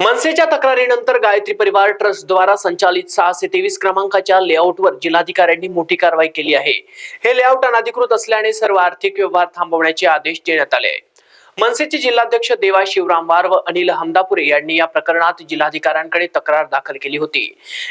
मनसेच्या तक्रारीनंतर गायत्री परिवार ट्रस्ट द्वारा संचालित 623 क्रमांकाच्या लेआउटवर जिल्हाधिकाऱ्यांनी मोठी कारवाई केली आहे। हे लेआउट अनधिकृत असल्याने सर्व आर्थिक व्यवहार थांबवण्याचे आदेश देण्यात आले आहेत। मनसेचे जिल्हाध्यक्ष देवा शिवरामवार व अनिल हमदापुरे यांनी या प्रकरणात जिल्हाधिकाऱ्यांकडे तक्रार दाखल केली होती।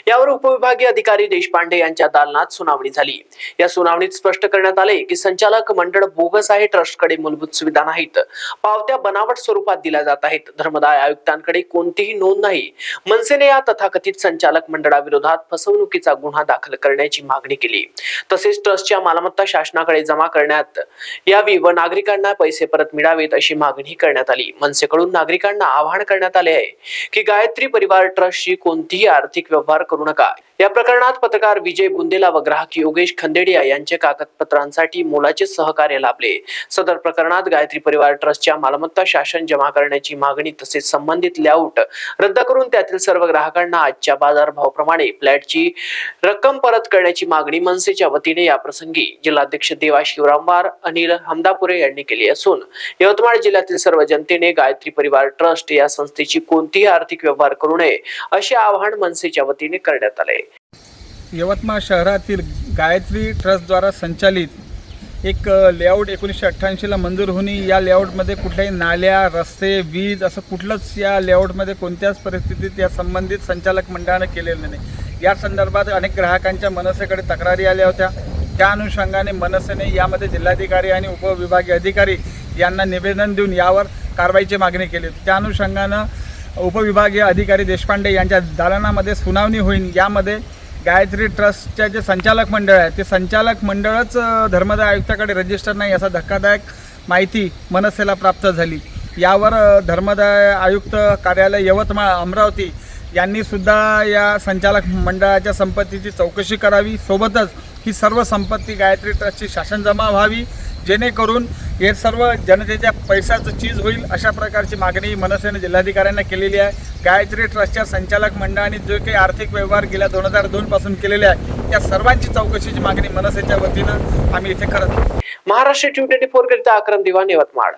यावर उपविभागीय अधिकारी देशपांडे यांच्या दालनात सुनावणी झाली। या सुनावणीत स्पष्ट करण्यात आले की संचालक मंडळ बोगस आहे, ट्रस्टकडे मूलभूत सुविधा नाहीत, पावत्या बनावट स्वरूपात दिल्या जात आहेत, धर्मदाय आयुक्तांकडे कोणतीही नोंद नाही। मनसेने या तथाकथित संचालक मंडळाविरोधात फसवणुकीचा गुन्हा दाखल करण्याची मागणी केली। तसेच ट्रस्टच्या मालमत्ता शासनाकडे जमा करण्यात यावी व नागरिकांना पैसे परत मिळावेत अशी मागणी करण्यात आली। मनसेकडून नागरिकांना आवाहन करण्यात आले आहे की गायत्री परिवार ट्रस्टशी कोणतीही आर्थिक व्यवहार करू नका। या प्रकरणात पत्रकार विजय बुंदेला व ग्राहक योगेश खंदेडिया यांचे कागदपत्रांसाठी मोलाचे सहकार्य लाभले। सदर प्रकरणात गायत्री परिवार ट्रस्टच्या मालमत्ता शासन जमा करण्याची मागणी तसेच संबंधित लेआउट रद्द करून त्यातील सर्व ग्राहकांना आजच्या बाजारभावाप्रमाणे फ्लॅटची रक्कम परत करण्याची मागणी मनसेच्या वतीने या प्रसंगी जिल्हाध्यक्ष देवा शिवरामवार, अनिल हमदापुरे यांनी केली असून यवतमाळ जिल्ह्यातील सर्व जनतेने गायत्री परिवार ट्रस्ट या संस्थेची कोणतीही आर्थिक व्यवहार करू नये असे आवाहन मनसेच्या वतीने करण्यात आले। यवतमाळ शहरातील गायत्री ट्रस्टद्वारा संचालित एक लेआउट 1988 ला मंजूर होऊन या लेआउटमध्ये कुठल्याही नाल्या, रस्ते, वीज असं कुठलंच या लेआउटमध्ये कोणत्याच परिस्थितीत या संबंधित संचालक मंडळाने केलेलं नाही। या संदर्भात अनेक ग्राहकांच्या मनसेकडे तक्रारी आल्या होत्या। त्या अनुषंगाने मनसेने यामध्ये जिल्हाधिकारी आणि उपविभागीय अधिकारी यांना निवेदन देऊन यावर कारवाईची मागणी केली होती। त्या अनुषंगानं उपविभागीय अधिकारी देशपांडे यांच्या दालनामध्ये सुनावणी होईल। यामध्ये गायत्री ट्रस्टचे जे संचालक मंडळ आहे ते संचालक मंडळच धर्मदाय आयुक्ताकडे रजिस्टर नाही असा धक्कादायक माहिती मनसेला प्राप्त झाली। यावर धर्मदाय आयुक्त कार्यालय यवतमाळ अमरावती यांनी सुद्धा या संचालक मंडळाच्या संपत्तीची चौकशी करावी, सोबतच ही सर्व संपत्ती गायत्री ट्रस्टची शासन जमा व्हावी, जेणेकरून हे सर्व जनतेच्या पैशाचं चीज होईल अशा प्रकारची मागणी मनसेने जिल्हाधिकाऱ्यांना केलेली आहे। गायत्री ट्रस्टच्या संचालक मंडळाने जो काही आर्थिक व्यवहार गेल्या 2002 पासून केलेले आहे त्या सर्वांची चौकशीची मागणी मनसेच्या वतीनं आम्ही इथे करत आहोत। महाराष्ट्र 24 करिता अक्रम दिवाण, यवतमाळ।